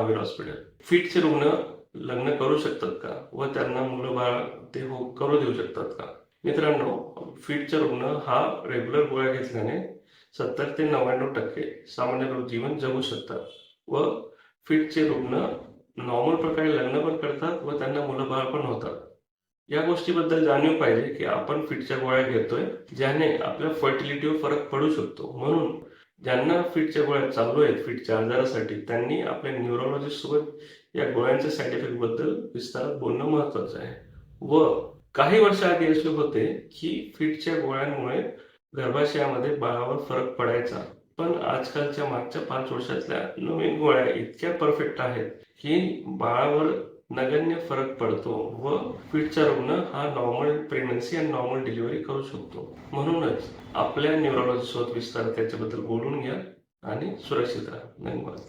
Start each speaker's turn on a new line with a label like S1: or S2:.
S1: Mahavir hospital. फिटचे रुग्ण लग्न करू शकतात का व त्यांना मुलं बाळ ते करू देऊ शकतात का? मित्रांनो, फिटचे रुग्ण हा रेग्युलर गोळ्या घेतल्याने 70 ते 99% सामान्य लोक जीवन जगू शकतात व फिटचे रुग्ण नॉर्मल प्रकारे लग्न पण करतात व त्यांना मुलं बाळ पण होतात. या गोष्टीबद्दल जाणीव पाहिजे की आपण फिटच्या गोळ्या घेतोय ज्याने आपल्या फर्टिलिटीवर फरक पडू शकतो. म्हणून ज्यांना फिटच्या गोळ्या चालू आहेत फिटच्या आजारासाठी त्यांनी आपल्या न्यूरोलॉजिस्ट सोबत या गोळ्यांच्या साईड इफेक्ट बद्दल विस्तारात बोलणं महत्वाचं आहे. व काही वर्षाआधी असे होते की फिटच्या गोळ्यांमुळे गर्भाशयामध्ये बाळावर फरक पडायचा, पण आजकालच्या मागच्या 5 वर्षातल्या नवीन गोळ्या इतक्या परफेक्ट आहेत की बाळावर नगण्य फरक पडतो व फिटचा रुग्ण हा नॉर्मल प्रेग्नन्सी आणि नॉर्मल डिलिव्हरी करू शकतो. म्हणूनच आपल्या न्यूरोलॉजिस्ट सोबत विस्तार त्याच्याबद्दल बोलून घ्या आणि सुरक्षित राहा. धन्यवाद.